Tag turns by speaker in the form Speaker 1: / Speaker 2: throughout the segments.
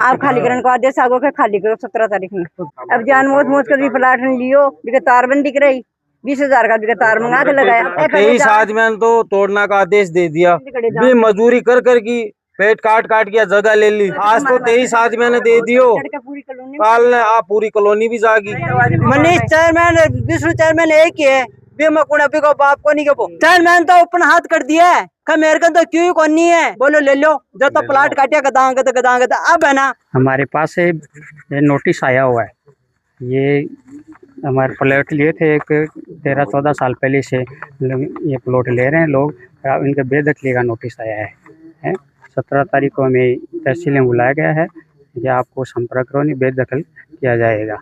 Speaker 1: आप खाली करने को आदेश आगो के खाली करो 17 तारीख में। अब जान मोच कर भी प्लाट लियो बिके तार बंद दिख रही 20,000 का बिके तार मंगा के लगाया।
Speaker 2: 23 आदमी ने तो तोड़ना का आदेश दे दिया, भी मजदूरी कर कर की पेट काट काट के जगह ले ली। आज तो 23 आदमी ने दे दियो, कल ने आप पूरी कॉलोनी भी जागी।
Speaker 3: मनीष चेयरमैन विष्णु चेयरमैन एक ही है, को बाप को नहीं के चेयरमैन तो ओपन हाथ कर दिया है, मेरे को तो क्यों कौन नहीं है, बोलो ले लो जब तो प्लाट काटिया गदांग अब है ना।
Speaker 4: हमारे पास ये नोटिस आया हुआ है, ये हमारे प्लॉट लिए थे एक 13-14 साल पहले से ये प्लॉट ले रहे हैं लोग, इनके बेदखली का नोटिस आया है। 17 तारीख को हमें तहसील में बुलाया गया है कि आपको संपर्क करो, नहीं बेदखल किया जाएगा।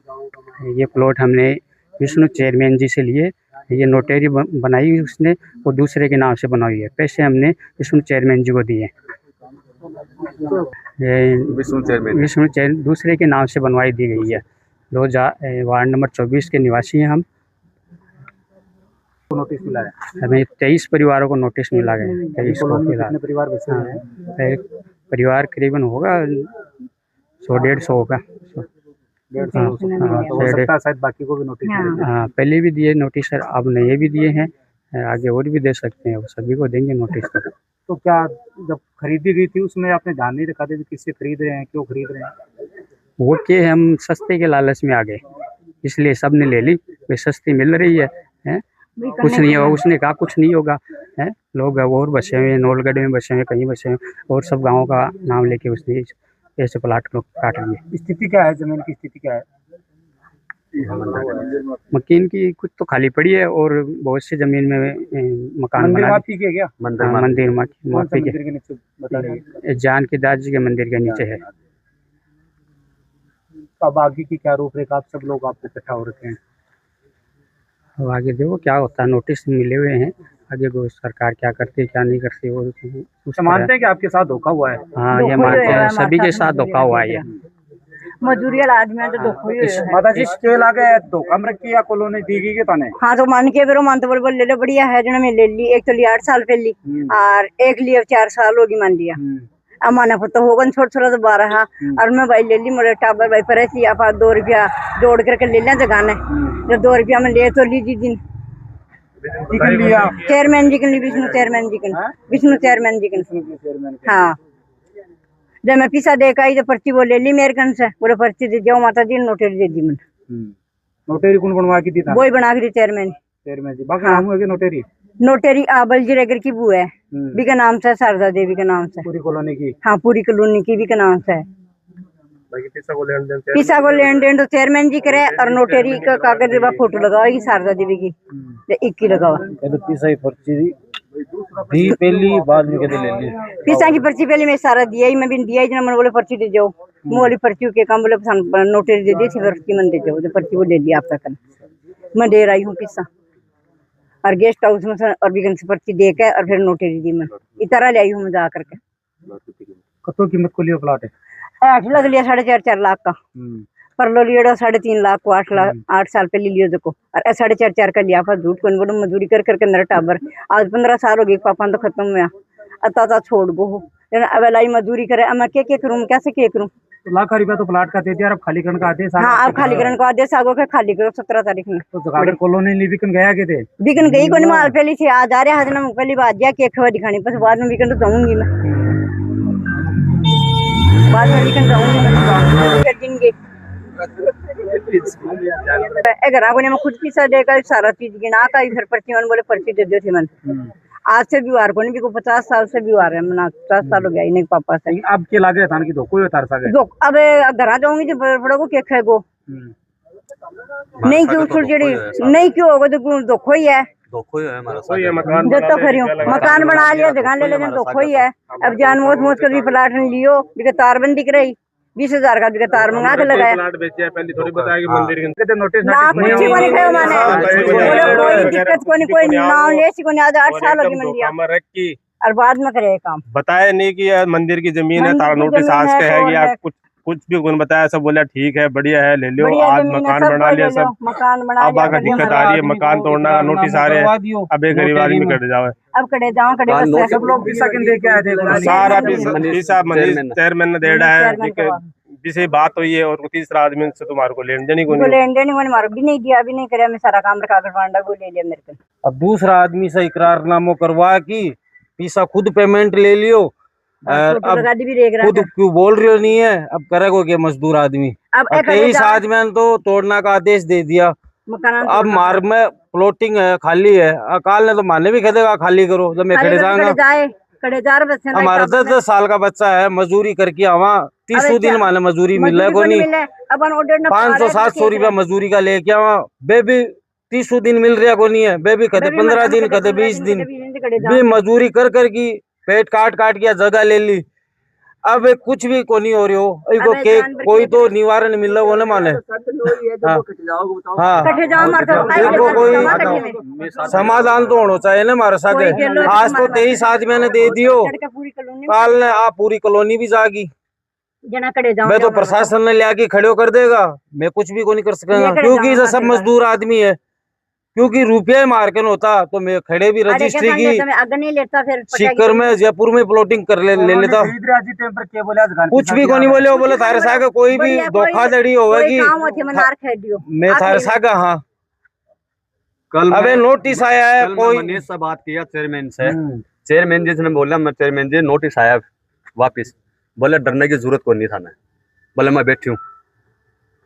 Speaker 4: ये प्लॉट हमने विष्णु चेयरमैन जी से लिए, ये नोटेरी बनाई उसने, वो दूसरे के नाम से बनाई है, पैसे हमने विष्णु चेयरमैन जी को दिए। विष्णु चेयरमैन दूसरे के नाम से बनवाई दी गई है। वार्ड नंबर 24 के निवासी हैं हम।
Speaker 5: नोटिस मिला है
Speaker 4: हमें 23 परिवारों को नोटिस मिला गया। 23
Speaker 5: कितने परिवार बचे हैं?
Speaker 4: परिवार करीबन होगा 100-150 होगा।
Speaker 5: शायद बाकी को भी नोटिस।
Speaker 4: हाँ, पहले भी दिए नोटिस सर, अब नए भी दिए हैं, आगे और भी दे सकते हैं, सभी को देंगे नोटिस।
Speaker 5: तो क्या जब खरीदी गई थी उसमें आपने ध्यान नहीं रखा था किससे खरीद रहे हैं, क्यों खरीद रहे हैं?
Speaker 4: वो के हम सस्ते के लालच में आ गए, इसलिए सब ने ले ली। वे सस्ती मिल रही है कुछ नहीं होगा, उसने कहा कुछ नहीं होगा है। लोग और बसे हुए, नौलगढ़ में बसे हुए, कहीं बसे हुए, और सब गाँव का नाम लेके उसने ऐसे प्लाट को काट लिए।
Speaker 5: स्थिति क्या है, जमीन की स्थिति क्या है?
Speaker 4: मकीन की कुछ तो खाली पड़ी है और बहुत सी जमीन में मकान बना।
Speaker 5: माफी के क्या
Speaker 4: मंदिर माफी
Speaker 5: के नीचे बता रहे
Speaker 4: जान के दास जी के मंदिर के नीचे है।
Speaker 5: अब आगे की क्या रूपरेखा, आप सब लोग आपको इकट्ठा हो रखे हैं?
Speaker 4: अब आगे देखो क्या होता है, नोटिस मिले हुए हैं, आगे को सरकार क्या करती है क्या नहीं करती वो
Speaker 5: मानते हैं कि आपके साथ धोखा हुआ है?
Speaker 4: हाँ, ये मानते हैं, सभी के साथ धोखा हुआ है।
Speaker 1: मजदूरी आदमी तो धोखा ही है।
Speaker 5: माता जी स्केल आ गया, धोखा में रखी या कॉलोनी दी गई के ताने?
Speaker 1: हाँ तो मान के बेरो मान तो बोल ले लो बढ़िया है जो मैं ले ली। एक तो लिया 8 साल पहली और एक लिए 4 साल होगी मान लिया। अब माना तो होगा छोटा तो 12 और मैं भाई ले ली मेरे टाबर भाई पर ऐसी आप 2 रुपया जोड़ करके ले लिया जगह ने। जब 2 रुपया में ले तो लीजिए दिन चेयरमैन जी के विष्णु चेयरमैन जी के हाँ। जब मैं पीसा दे आई तो पर्ची वो ले ली मेरे कन से, बोले पर्ची दे जाओ माता जी, नोटेरी दे दी मैंने।
Speaker 5: नोटेरी कौन बनवा के दी था?
Speaker 1: वही बना के दी चेयरमैन
Speaker 5: जी। बाकी नाम है नोटेरी?
Speaker 1: नोटेरी बलजी रेगर की बू है, भी का नाम से, शारदा देवी के नाम से,
Speaker 5: पूरी कॉलोनी की।
Speaker 1: हाँ पूरी कॉलोनी की भी का नाम से। पीसा को लेन देन तो चेयरमैन जी करे और नोटेरी का कागज फोटो लगाओगी शारदा देवी की 21 लगावा।
Speaker 5: पीसा की पर्ची दी पहली बाद में ले ली।
Speaker 1: पीसा की पर्ची पहले मैं सारा दिया ही, मैं भी दिया ही मैंने बोले पर्ची दे जाओ, मोली पर्ची के काम बोले नोटेरी दे दी थी, पर्ची मन दे जाओ, तो पर्ची वो ले लिया आप तक मैं दे रही हूँ पीसा। और गेस्ट हाउस में और भी से पर्ची दे के और फिर नोटेरी दी मैं इतना ले आई हूँ मैं जा करके।
Speaker 5: कतो कीमत को लियो प्लाट है?
Speaker 1: 8 लाख लिया, 4.5 लाख का। पर लो लियो 3.5 लाख को 8 साल पहले लियो देखो, और 4.5 का लिया। पर झूठ को बोलो मजदूरी कर करके मेरा टाबर आज 15 साल हो गई, पापा तो खत्म हुआ अता छोड़ गो हो। अब लाई मजदूरी करे, अब मैं क्या करूँ, कैसे क्या करूँ?
Speaker 5: लाख रुपया तो प्लाट का दे दिया, अब खाली करने का आदेश।
Speaker 1: हाँ, अब खाली करने का आदेश आगो के खाली करो 17 तारीख में।
Speaker 5: तो जगाड़े कॉलोनी नहीं बिकन गया के थे? बिकन
Speaker 1: गई को माल पहली थी, आज आ रहा है पहली बात दिया कि खबर दिखानी, बस बाद में बिकन तो जाऊंगी मैं, बाद में बिकन जाऊंगी घर में खुद पीसा देकर सारा चीज गिना का फिर पर्ची मैंने बोले पर्ची दे दो थी मैंने। आज से भी वार को नहीं, 50 साल से भी वार है, मैंने 50 साल हो गया इन्हें पापा से।
Speaker 5: अब के लागे था कि धोखो ही तार सागे
Speaker 1: अब घर जाऊंगी जो बड़ों को केक है गो नहीं क्यों छुड़छुड़ी नहीं क्यों होगा तो धोखो ही है। जो तो खरी मकान बना लिया, जगह ले लेकिन धोखो ही है। अब जान मोच कर भी प्लाट लियो, तार बंद दिख रही 20,000 का तार मंगा के लगाया। कोई दिक्कत को नहीं, कोई नाम ले को 8 साल हो गए और बाद में करे काम।
Speaker 6: बताया नहीं कि यह मंदिर की जमीन है, तारा नोटिस आज का है या कुछ भी कौन बताया, सब बोला ठीक है बढ़िया है ले लो। आज मकान बना लिया, सब
Speaker 1: मकान बना
Speaker 6: अब आकर दिक्कत आ रही है, मकान तोड़ना का नोटिस आ रहे हैं। अब एक गरीब आदमी कट जाओ,
Speaker 1: अब कड़े जाओ
Speaker 5: सब लोग पीसा किन दे के आए थे?
Speaker 6: सारा पीसा चेयरमैन ने दे रहा है, जिसे बात हुई है और तीसरा आदमी से तुम्हारे को लेन देने को नहीं।
Speaker 1: लेन देने को मारो भी नहीं दिया, भी नहीं कराया, मैं सारा काम रखा कर फांडा को ले लिया मेरे को।
Speaker 2: अब दूसरा आदमी से इकरारनामा करवा की पैसा खुद पेमेंट ले लियो। अब खुद क्यों बोल रही हो नहीं है, अब करेगो क्या मजदूर आदमी। अब 23 आदमी तो तोड़ना का आदेश दे दिया। अब मार्ग में प्लॉटिंग है, खाली है, अकाल ने तो माने भी कहेगा खाली करो, जब मैं खड़े जाऊंगा। हमारा 10 साल का बच्चा है, मजदूरी करके आवा 30 दिन माने मजदूरी मिल रहा है को नहीं। 500-700 रुपया मजदूरी का लेके आवा, बेबी 30 दिन मिल रहा को नहीं है। बेबी कदे 15 दिन कदे 20 दिन भी मजदूरी कर की पेट काट के जगह ले ली। अब कुछ भी को नहीं हो रही हो, इनको के कोई तो निवारण मिल रहा वो न माने। हाँ इनको कोई समाधान तो होना चाहिए ना हमारे साथ। आज तो 23 आदमी ने दे दियो, काल ने आप पूरी कॉलोनी भी जागी। मैं तो प्रशासन ने लिया खड़े कर देगा, मैं कुछ भी को नहीं कर सकेगा क्योंकि ये सब मजदूर आदमी है। क्योंकि रुपया मार के होता तो मैं खड़े भी रजिस्ट्री की सीकर में जयपुर में प्लॉटिंग कर ले लेता। कुछ भी को नहीं बोले, वो बोले थारे सागा कोई भी धोखाधड़ी होगी मैं थारे सागा। हाँ
Speaker 7: कल
Speaker 2: अबे नोटिस आया है, कोई
Speaker 7: मनीष से बात किया चेयरमैन से, चेयरमैन जी ने बोला मैं चेयरमैन जी नोटिस आया वापिस। बोले डरने की जरूरत कोई नहीं था। बोले मैं बैठी हूँ,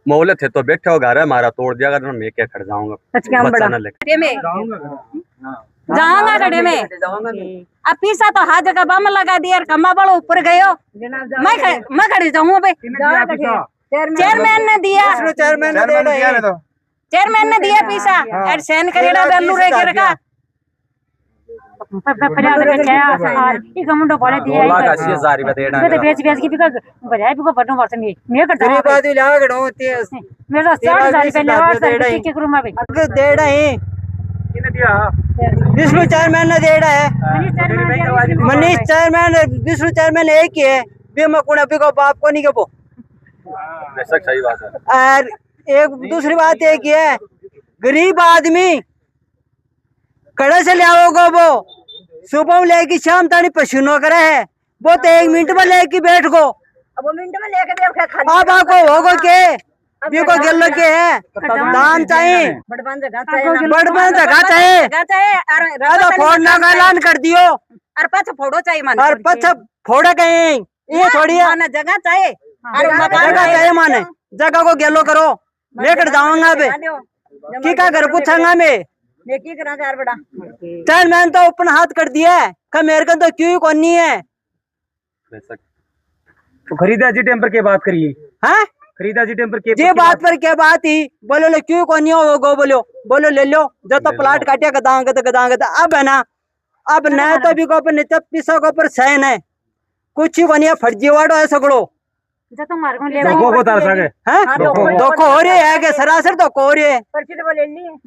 Speaker 7: मैं बोले थे तो बैठे हो, घर है हमारा तोड़ दिया, मैं क्या खड़ जाऊंगा बच्चा न लेके
Speaker 1: जाऊंगा खड़े में। अब पीसा तो हाथ जगह बम लगा दिया और कम्मा बड़ो ऊपर गयो, मैं खड़ी जाऊंगा भाई। चेयरमैन ने दिया, चेयरमैन ने दिया पीसा और सेन करेड़ा बेलू रे के रखा मुंडो पड़े दिया तो बेच की बिका बजाय बिको बटन वर्ष में मैं करता हूं बात ला गड़ो होती है मेरा 60,000 पहले 8 के रूम में
Speaker 3: देड़ा है
Speaker 5: किने दिया।
Speaker 3: विष्णु चेयरमैन ने देड़ा है, मनीष चेयरमैन विष्णु चेयरमैन एक ही है, बीमा कोना बिको बाप को नहीं के वो
Speaker 7: बेशक सही बात है।
Speaker 3: और एक दूसरी बात एक ही है, गरीब आदमी कड़े से ले आओगे वो सुबह लेके शाम तक पसीनो करे है, वो तो 1 मिनट में लेके बैठ गो। अब वो मिनट में लेके आप आपको होगो के बिको गेलो के है दाम चाहिए, बड़बन जगह चाहिए अरे फोड़ना का ऐलान कर दियो
Speaker 1: और पछ फोड़ो चाहिए माने
Speaker 3: और पछ फोड़े कहीं ये थोड़ी है
Speaker 1: माने जगह चाहिए
Speaker 3: जगह चाहिए माने जगह को गेलो करो लेकर जाऊंगा बे की का घर पूछांगा मैं की करा यार बड़ा चेयरमैन तो अपन हाथ कर दिया है का मेरे को तो क्यों कौन नहीं है।
Speaker 5: तो खरीदा जी टेम्पर की बात करिए।
Speaker 3: हाँ
Speaker 5: खरीदा जी टेम्पर की
Speaker 3: ये बात पर क्या बात ही बोलो लो क्यों कौन नहीं हो गो बोलो ले लो जो तो प्लाट काटिया गदांग अब है ना अब न तो भी को पर पिसा को पर सहन है कुछ ही बनिया फर्जी वाड़ो है सगड़ो धोखो हो रही है के सरासर धोखो हो रही है।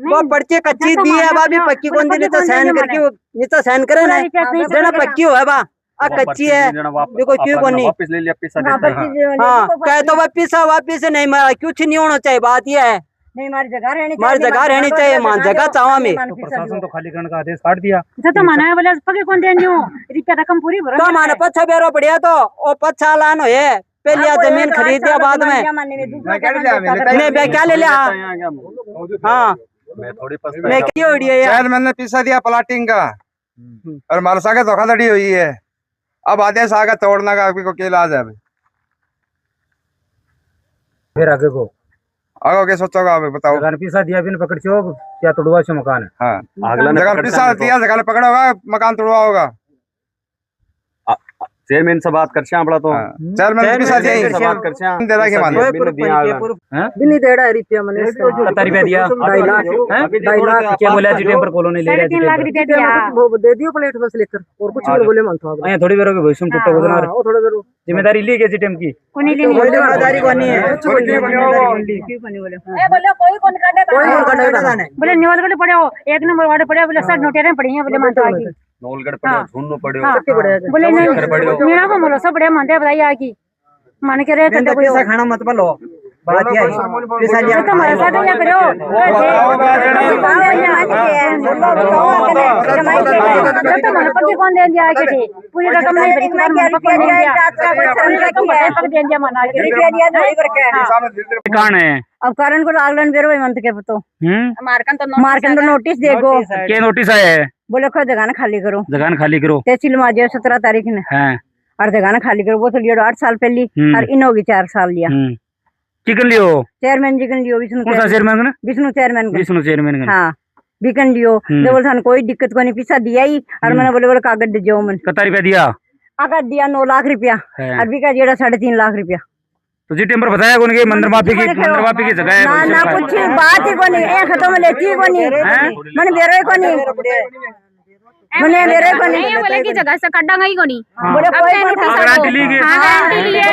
Speaker 3: वो पर्ची कच्ची दी है बाबी पक्की कौन दी तो सहन करके नहीं तो सहन करे ना जना पक्की हो है बा आ कच्ची है देखो क्यों कौन नहीं
Speaker 7: वापस ले लिया पैसा।
Speaker 3: हाँ कहे तो वापिस नहीं कुछ नहीं होना चाहिए। बात यह है
Speaker 1: नहीं हमारी जगह
Speaker 3: रहनी चाहिए मान जगह चाहवा में
Speaker 5: प्रशासन तो खाली करने का आदेश काट दिया
Speaker 1: तो माना है बोले पके कौन देनी हो रुपया रकम पूरी भरो
Speaker 3: तो माने पछा बेरो बढ़िया तो ओ पछा लान हो है पहले जमीन खरीद दिया बाद में नहीं बे क्या ले लिया। हाँ
Speaker 7: मैं थोड़ी
Speaker 3: मैं क्यों उड़ी है यार
Speaker 8: मैंने पैसा दिया प्लाटिंग का और हमारे साथ धोखाधड़ी हुई है। अब आदेश आगे तोड़ना का आपको क्या इलाज है अभी
Speaker 5: फिर आगे को
Speaker 8: आगे क्या सोचोगा आप बताओ।
Speaker 5: अगर पैसा दिया बिन पकड़ चो क्या तोड़वा से मकान है।
Speaker 8: हाँ
Speaker 7: अगला
Speaker 8: जगह पैसा दिया जगह पकड़ा होगा मकान तोड़वा होगा।
Speaker 7: चेयरमैन से बात कर पड़ा तो
Speaker 8: चेयरमैन पैसा दिया
Speaker 7: से बात कर
Speaker 8: दे रहा के मान
Speaker 3: नहीं दे रहा रुपया मैंने
Speaker 5: 70 रुपया दिया
Speaker 3: 2.5 लाख
Speaker 5: क्या बोला जी टेम्पर कॉलोनी ले रहा
Speaker 1: 3 लाख रुपया दिया
Speaker 3: वो दे दियो प्लेट बस लेकर और कुछ नहीं बोले मन तो
Speaker 5: यहाँ थोड़ी बेरोगे भविष्य में टूटा उधर
Speaker 3: वो थोड़ा देर
Speaker 5: जिम्मेदारी ली गई जी टेम की
Speaker 1: कोनी लेनी
Speaker 3: कोई जिम्मेदारी को नहीं है
Speaker 1: क्यों कोनी बोले ए बोले कोई कौन काटे बोले निवालगढ़ पड़े हो 1 नंबर वार्ड पड़े बोले 60 नोटें पड़ी हैं बोले मानतो आकी
Speaker 7: नौलगढ़ पड़े झुन्नू पड़े
Speaker 1: बोले नहीं मीणा को मोलो सब बढ़िया मानते बताइए आकी मान के रे
Speaker 3: पैसा खाना मत बोलो बात ये है पैसा लिया
Speaker 1: तो हमारे साथ क्या करो पक्के कौन दे दिया के पूरी रकम नहीं भरी
Speaker 5: कौन है
Speaker 1: अब कारण को आगलन बेरो मंत के तो मारकन तो नोटिस देगो
Speaker 5: के नोटिस आया है
Speaker 1: बोले खो जगह खाली करो
Speaker 5: जगह खाली करो
Speaker 1: तहसील में आज 17 तारीख ने
Speaker 5: हाँ
Speaker 1: और जगह खाली करो वो तो लियो 8 साल पहली और इन होगी 4 साल लिया
Speaker 5: चिकन लियो
Speaker 1: चेयरमैन जी कन लियो विष्णु
Speaker 5: कौन सा चेयरमैन
Speaker 1: विष्णु चेयरमैन
Speaker 5: हाँ
Speaker 1: बिकन लियो बोले थाने कोई दिक्कत को नहीं पैसा दिया ही और मैंने बोले कागज दे जाओ मन
Speaker 5: कितना रुपया दिया
Speaker 1: कागज दिया 9 लाख रुपया और बिका जेड़ा 3.5 लाख रुपया
Speaker 5: तो जी टेम्पर बताया कौन के मंदिर माफी की जगह है
Speaker 1: ना ना कुछ बात ही कोनी ए खत्म लेती कोनी मन बेरो कोनी मने बेरो कोनी
Speaker 9: बोले की जगह से कड्डांगा ही कोनी
Speaker 1: बोले कोई
Speaker 5: गारंटी ली गई
Speaker 9: गारंटी ली है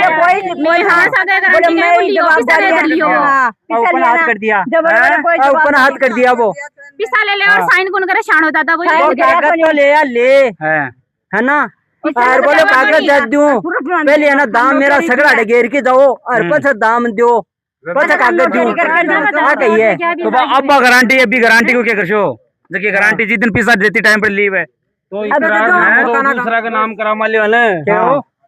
Speaker 1: कोई
Speaker 9: हां सागे गारंटी ले लियो पिसा ले लियो
Speaker 3: ऊपर हाथ कर दिया
Speaker 1: कोई
Speaker 3: ऊपर हाथ कर दिया वो
Speaker 9: पिसा ले और साइन कौन करे शान होता था
Speaker 3: वो कागज तो ले ले है ना और बोलो कागज दे दूं पहले है ना दाम मेरा सगड़ा घेर के जाओ और पछा दाम दो पछा कागज दूं क्या कहिए
Speaker 5: तो अब गारंटी अभी गारंटी को क्या करशो जबकि गारंटी जिस दिन पैसा देती टाइम पर लीव है
Speaker 2: तो इकरार तो दूसरा का नाम करा माले वाले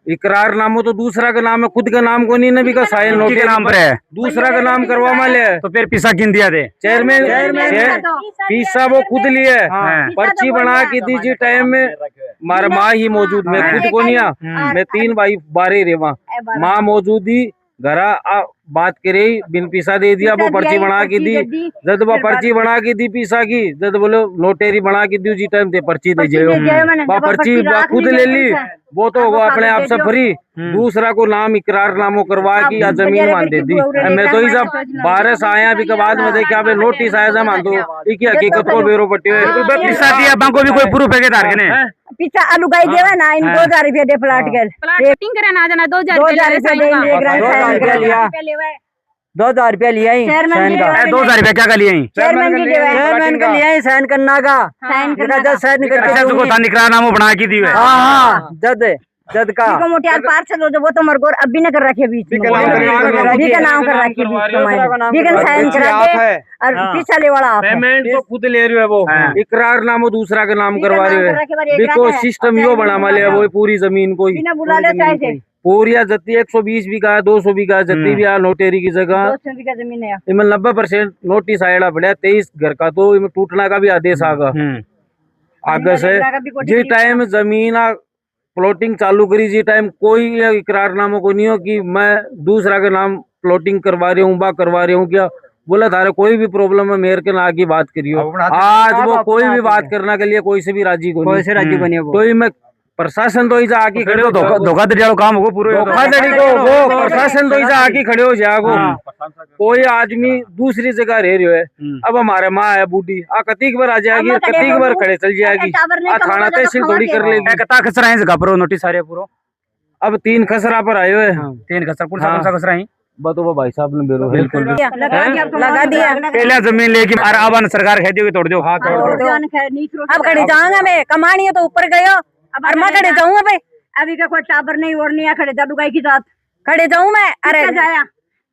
Speaker 2: इकरार नामो तो दूसरा का नाम है, खुद का नाम को नहीं ना बिका साइन नोट
Speaker 5: के नाम पर है,
Speaker 2: दूसरा का नाम करवा माले।
Speaker 5: तो फिर पैसा किन दिया दे
Speaker 2: चेयरमैन पैसा वो खुद लिए पर्ची बना के दीजिए टाइम में मारा माँ ही मौजूद, मैं खुद को नहीं मैं 3 भाई 12 रे वहाँ माँ मौजूदी घरा बात करे बिन पैसा दे दिया वो पर्ची बना के दी जब वो पर्ची बना के दी पैसा की जब बोलो नोटेरी बना के दी जी टाइम ते पर्ची दे जाओ पर्ची खुद ले ली वो तो होगा अपने आप से फ्री। दूसरा को नाम इकरार नामो करवा की या जमीन मान दे दी। मैं तो ही जब 12 से आया अभी के बाद में देखा नोटिस आया मान दो हकीकत को बेरो पट्टी
Speaker 5: पैसा दिया को भी कोई प्रूफ है के तार के ने
Speaker 1: पीछा आलू गाई देवा ना इन 2000 रुपया दे प्लाट के
Speaker 9: प्लाटिंग करे ना जाना 2000
Speaker 3: रुपया लिया 2000 रुपया लिया ही साइन का
Speaker 5: 2000 रुपया क्या का लिया ही
Speaker 3: चेयरमैन का लिया ही साइन करना का साइन
Speaker 5: करके निकरा नामो बना के दी है।
Speaker 3: हां जद का
Speaker 1: मोटियार पार्षद हो जो वो तो मरगोर अब भी न कर रखे बीच में भी का नाम कर रखी भी का साइन करा के और पिछले वाला
Speaker 2: पेमेंट तो खुद ले रहे हो वो इकरार नामो दूसरा का नाम करवा रहे हो बिको सिस्टम यो बना माले वो पूरी जमीन को
Speaker 1: बिना बुला ले चाहे
Speaker 2: पूरी जत्ती 120 बीघा 200 बीघा जत्ती भी नोटेरी की जगह
Speaker 1: 200 बीघा जमीन है
Speaker 2: इनमें 90% नोटिस आयड़ा बढ़िया 23 घर का तो इनमें टूटना का भी आदेश आगा आगे से जी टाइम जमीन प्लॉटिंग चालू करी जी टाइम कोई इकरारनामा को नहीं हो कि मैं दूसरा का नाम प्लॉटिंग करवा रही हूँ बा करवा रही हूँ क्या बोला थारे कोई भी प्रॉब्लम है मेरे के ना आगे बात करियो। आज वो कोई भी बात करने के लिए कोई से भी राजी को नहीं कोई मैं प्रशासन तो इजा आके खड़े हो
Speaker 5: धोखाधड़ी वाला काम हो पूरे
Speaker 2: धोखाधड़ी को वो प्रशासन तो इजा आके खड़े हो जागो कोई आदमी दूसरी जगह रह रहे है अब हमारे माँ है बूढ़ी कतीक बार आ जाएगी कतीक बार खड़े चल जाएगी थाना तहसील थोड़ी कर लेगी
Speaker 5: कता खसरा है जगह पर नोटिस आ रहे पूरा
Speaker 2: अब 3 खसरा पर आए हुए
Speaker 5: 3 खसरा कौन सा खसरा है
Speaker 2: बताओ भाई साहब ने बेरो बिल्कुल
Speaker 1: लगा दिया
Speaker 5: पहले जमीन लेके अब सरकार कह दी तोड़ दो हाँ
Speaker 1: अब खड़े जाऊंगा मैं कमानी है तो ऊपर गयो और मैं खड़े जाऊंगा भाई अभी का कोई टाबर नहीं और नहीं खड़े जादू गाय की साथ खड़े जाऊं मैं अरे जाया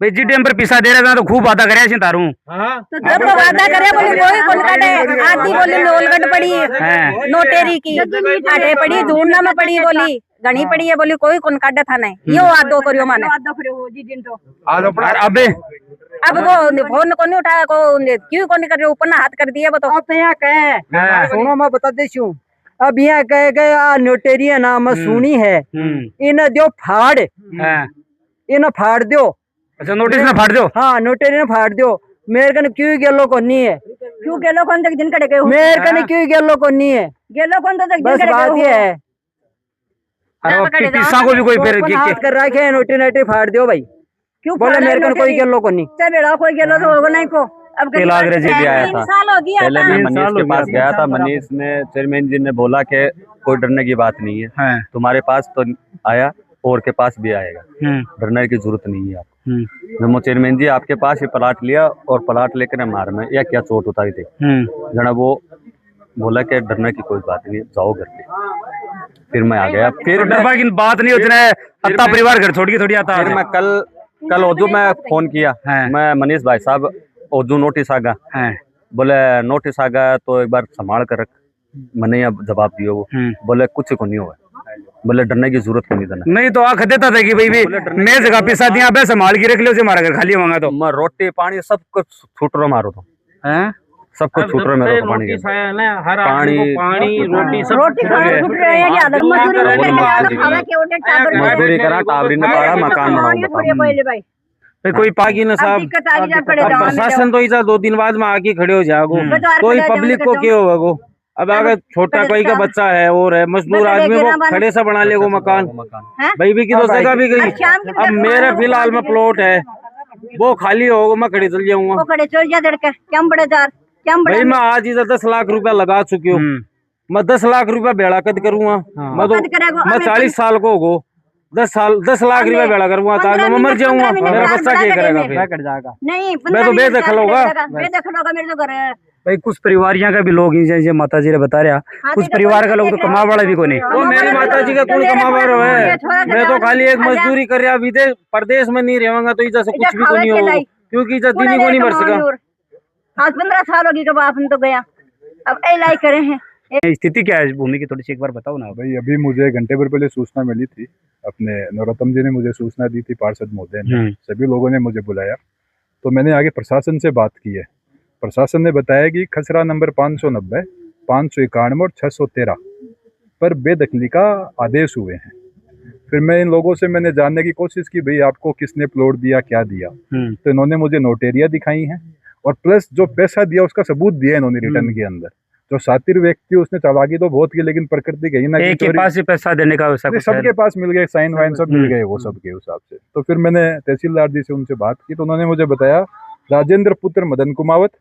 Speaker 5: भाई जी टाइम पर पैसा दे रहा था तो खूब वादा करे तारू
Speaker 1: तो जब तो वादा करे बोली कोई कौन काटे आधी बोली लोलगट पड़ी नोटेरी की आटे पड़ी धूना में पड़ी बोली घनी पड़ी है बोली कोई कौन काटे था नहीं यो आदो करियो माने आदो करियो जी दिन तो
Speaker 5: अबे
Speaker 1: अब वो फोन को नहीं उठाया को क्यों को नहीं कर रहे ऊपर ना हाथ कर दिया वो तो
Speaker 3: अब यहाँ कहे सुनो मैं बता देशू अब यहाँ कह गए नोटेरी नाम सुनी है इन दो फाड़ इन फाड़ दो।
Speaker 5: अच्छा नोटिस ना फाड़ दो।
Speaker 3: हाँ नोटेरी ने फाड़ दो मेरे कने क्यों गेलो को नहीं है
Speaker 1: क्यों गेलो कौन तक दिन कड़े गए
Speaker 3: मेरे कने क्यों गेलो को नहीं है
Speaker 1: गेलो कौन तक दिन
Speaker 3: बस
Speaker 1: कड़े
Speaker 3: बात ये है
Speaker 5: पिस्सा को भी कोई फिर
Speaker 3: हाथ कर रखे है नोटी फाड़ दो भाई
Speaker 1: क्यों
Speaker 3: बोले मेरे कने कोई गेलो को नहीं
Speaker 1: बेड़ा कोई गेलो तो होगा नहीं को अब
Speaker 7: अंग्रेजी भी आया था
Speaker 1: साल हो गया
Speaker 7: पहले मैं मनीष के पास गया था मनीष ने चेयरमैन जी ने बोला कि कोई डरने की बात नहीं है तुम्हारे पास तो आया और के पास भी आएगा डरने की जरूरत नहीं है आपको। मैं चेयरमैन जी आपके पास ही प्लाट लिया और प्लाट लेकर मार में या क्या चोट उतारी थी जना वो बोला कि डरने की कोई बात नहीं जाओ घर पे। फिर मैं आ गया फिर
Speaker 5: बात नहीं होती परिवार घर छोड़ के थोड़ी आता
Speaker 7: फिर मैं कल कल ओजू में फोन किया, मैं मनीष भाई साहब ओजू नोटिस आ गया, बोले नोटिस आ गया तो एक बार संभाल कर रख। मैंने अब जवाब दियो, वो बोले कुछ को नहीं हुआ, बोले डरने की जरूरत नहीं देना।
Speaker 2: नहीं तो आख देता था कि भाई मैं जगह पे शादी यहाँ पे संभाल के रख लियो, से हमारा घर खाली होगा तो
Speaker 7: मैं रोटी पानी सब कुछ छूट रहा मारो तो सब कुछ छूट रहा मेरे को, पानी रोटी सब मजदूरी करा, टावरी ने पाड़ा, मकान बनाऊंगा।
Speaker 2: कोई पागी ना साहब, प्रशासन तो ऐसा 2 दिन बाद में आके खड़े हो जाओ, कोई पब्लिक को क्या होगा। अब अगर छोटा कोई का बच्चा है और है मजदूर आदमी, वो खड़े से बना लेगा मकान, भाई भी की तो जगह भी गई। अब मेरे फिलहाल में प्लॉट है, वो खाली होगा, मैं खड़े चल जाऊंगा। भाई मैं आज इधर 10 लाख रुपया लगा चुकी हूँ, मैं 10 लाख रुपया बेड़ा कद करूंगा। मैं 40 साल को होगो, 10 लाख रुपया बेड़ा करूंगा, ताकि मैं मर जाऊंगा, मेरा बच्चा क्या करेगा फिर?
Speaker 1: नहीं
Speaker 2: मैं तो बेदखल होगा।
Speaker 1: मेरे तो घर है।
Speaker 4: भाई कुछ परिवार यहाँ का भी लोग जैसे माता जी ने बता रहा, कुछ परिवार का लोग तो कमा वाला भी को नहीं।
Speaker 2: वो मेरी माता जी का कौन कमा रहा है, मैं तो खाली एक मजदूरी कर रहा, विदेश प्रदेश में नहीं रहूंगा तो इधर से कुछ भी तो नहीं होगा, क्योंकि इधर दिन को नहीं भर सका।
Speaker 1: आज 15 साल होगी कब आपने तो गया, अब एलाई करे हैं।
Speaker 4: स्थिति क्या है भूमि की, थोड़ी सी एक बार बताओ ना
Speaker 10: भाई। अभी मुझे घंटे भर पहले सूचना मिली थी, अपने नरोत्तम जी ने मुझे सूचना दी थी, पार्षद महोदय ने, सभी लोगों ने मुझे बुलाया, तो मैंने आगे प्रशासन से बात की है। प्रशासन ने बताया कि खसरा नंबर 590, 591 और 613 पर बेदखली का आदेश हुए हैं। फिर मैं इन लोगों से मैंने जानने की कोशिश की, भाई आपको किसने प्लॉट दिया, क्या दिया, तो इन्होंने मुझे नोटेरिया दिखाई हैं और प्लस जो पैसा दिया उसका सबूत दिया इन्होंने रिटर्न के अंदर। जो शातिर व्यक्ति उसने चालाकी तो बहुत की, लेकिन प्रकृति कहीं ना
Speaker 4: एक के पास ही पैसा देने का
Speaker 10: सबके पास मिल गए, साइन वाइन सब मिल गए वो सबके हिसाब से। तो फिर मैंने तहसीलदार जी से उनसे बात की, तो उन्होंने मुझे बताया राजेंद्र पुत्र मदन कुमावत,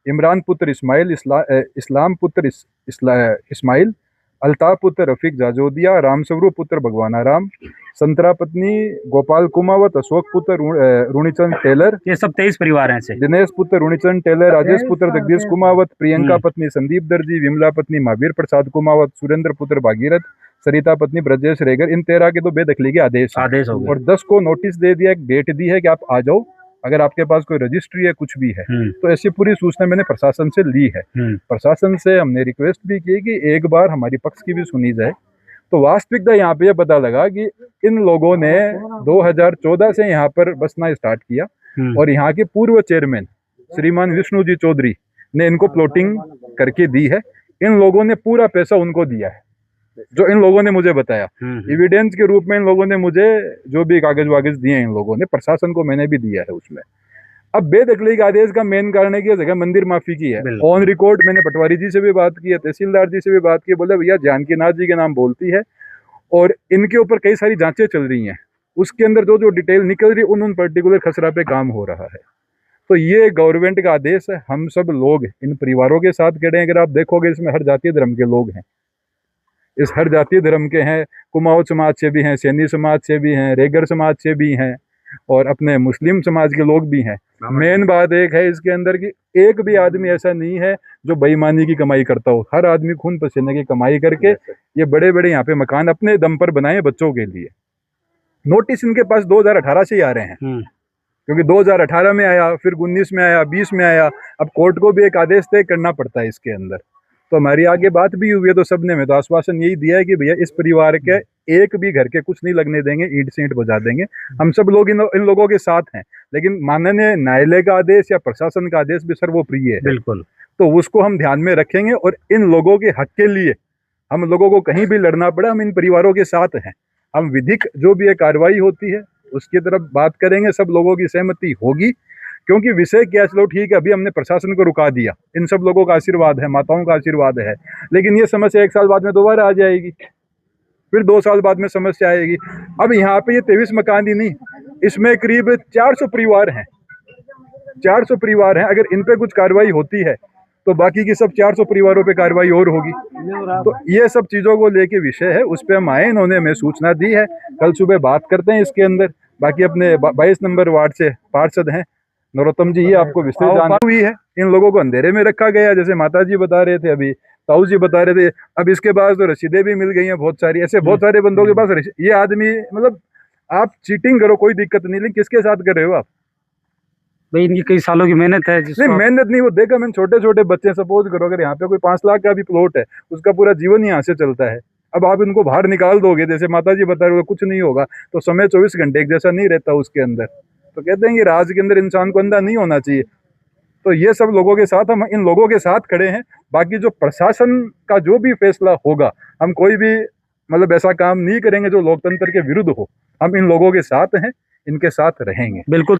Speaker 10: इमरान पुत्र इस्माइल, इस्लाम पुत्र इस्माइल, अल्ताफ पुत्र रफीक जाजोदिया, रामस्वरूप पुत्र भगवाना राम, संतरा पत्नी गोपाल कुमावत, अशोक पुत्र रुणीचंद टेलर,
Speaker 4: ये सब 23 परिवार हैं।
Speaker 10: दिनेश पुत्र रुणीचंद टेलर, राजेश पुत्र जगदीश कुमावत, प्रियंका पत्नी संदीप दर्जी, विमला पत्नी महावीर प्रसाद कुमावत, सुरेंद्र पुत्र भागीरथ, सरिता पत्नी ब्रजेश रेगर, इन 13 के तो बेदखली के आदेश हो गए और 10 को नोटिस दे दिया, एक डेट दी है कि आप आ जाओ, अगर आपके पास कोई रजिस्ट्री है कुछ भी है। तो ऐसी पूरी सूचना मैंने प्रशासन से ली है। प्रशासन से हमने रिक्वेस्ट भी की कि एक बार हमारी पक्ष की भी सुनी जाए। तो वास्तविकता यहाँ पे यह पता लगा कि इन लोगों ने 2014 से यहाँ पर बसना स्टार्ट किया और यहाँ के पूर्व चेयरमैन श्रीमान विष्णु जी चौधरी ने इनको प्लॉटिंग करके दी है। इन लोगों ने पूरा पैसा उनको दिया है, जो इन लोगों ने मुझे बताया। एविडेंस के रूप में इन लोगों ने मुझे जो भी कागज वागज दिए हैं इन लोगों ने, प्रशासन को मैंने भी दिया है उसमें। अब बेदखली के आदेश का मेन कारण है कि जगह मंदिर माफी की है। ऑन रिकॉर्ड मैंने पटवारी जी से भी बात की है, तहसीलदार जी से भी बात की, बोले भैया जानकीनाथ जी के नाम बोलती है और इनके ऊपर कई सारी जांचें चल रही हैं, उसके अंदर जो जो डिटेल निकल रही है उन पर्टिकुलर खसरा पे काम हो रहा है। तो ये गवर्नमेंट का आदेश है, हम सब लोग इन परिवारों के साथ खड़े हैं। अगर आप देखोगे इसमें हर जातीय धर्म के लोग हैं, इस हर जातीय धर्म के हैं, कुमाऊं समाज से भी हैं, सैनी समाज से भी हैं, रेगर समाज से भी हैं और अपने मुस्लिम समाज के लोग भी हैं। मेन बात एक है इसके अंदर कि एक भी आदमी ऐसा नहीं है जो बेईमानी की कमाई करता हो। हर आदमी खून पसीने की कमाई करके ये बड़े बड़े यहाँ पे मकान अपने दम पर बनाए बच्चों के लिए। नोटिस इनके पास 2018 से ही आ रहे हैं, क्योंकि 2018 में आया, फिर 19 में आया, 20 में आया। अब कोर्ट को भी एक आदेश तय करना पड़ता है इसके अंदर। तो हमारी आगे बात भी हुई है, तो सबने में तो आश्वासन यही दिया है कि भैया इस परिवार के एक भी घर के कुछ नहीं लगने देंगे, ईंट से ईंट बजा देंगे। हम सब लोग इन लोगों के साथ हैं, लेकिन माननीय न्यायालय का आदेश या प्रशासन का आदेश भी सर्वोप्रिय है,
Speaker 4: बिल्कुल,
Speaker 10: तो उसको हम ध्यान में रखेंगे और इन लोगों के हक के लिए हम लोगों को कहीं भी लड़ना पड़ा, हम इन परिवारों के साथ हैं। हम विधिक जो भी कार्रवाई होती है उसकी तरफ बात करेंगे, सब लोगों की सहमति होगी। क्योंकि विषय क्या, चलो ठीक है, अभी हमने प्रशासन को रुका दिया, इन सब लोगों का आशीर्वाद है, माताओं का आशीर्वाद है, लेकिन ये समस्या 1 साल बाद में दोबारा आ जाएगी, फिर 2 साल बाद में समस्या आएगी। अब यहाँ पे ये 23 मकान ही नहीं, इसमें करीब 400 परिवार हैं, 400 परिवार हैं। अगर इन पे कुछ कार्रवाई होती है तो बाकी की सब 400 परिवारों पे कार्रवाई और होगी। तो ये सब चीज़ों को लेके विषय है, उस पर हम आए, इन्होंने हमें सूचना दी है, कल सुबह बात करते हैं इसके अंदर। बाकी अपने 22 नंबर वार्ड से पार्षद हैं नरोत्तम जी, ये आपको विस्तृत जानकारी हुई है। इन लोगों को अंधेरे में रखा गया, जैसे माता जी बता रहे थे, अभी ताऊ जी बता रहे थे। अब इसके पास तो रसीदें भी मिल गई हैं बहुत सारी, ऐसे बहुत सारे बंदों के पास ये आदमी मतलब आप चीटिंग करो कोई दिक्कत नहीं, लेकिन किसके साथ कर रहे हो आप?
Speaker 5: भाई इनकी कई सालों की मेहनत है
Speaker 10: नहीं मेहनत नहीं, वो देखा मैंने छोटे छोटे बच्चे, सपोज करो अगर यहाँ पे कोई 5 लाख का भी प्लॉट है, उसका पूरा जीवन यहाँ से चलता है। अब आप इनको बाहर निकाल दोगे, जैसे माता जी बता रहे हो कुछ नहीं होगा, तो समय 24 घंटे एक जैसा नहीं रहता उसके अंदर। तो कहते हैं कि राज के अंदर इंसान को अंधा नहीं होना चाहिए। तो ये सब लोगों के साथ, हम इन लोगों के साथ खड़े हैं। बाकी जो प्रशासन का जो भी फैसला होगा, हम कोई भी मतलब ऐसा काम नहीं करेंगे जो लोकतंत्र के विरुद्ध हो। हम इन लोगों के साथ हैं, इनके साथ रहेंगे।
Speaker 5: बिल्कुल।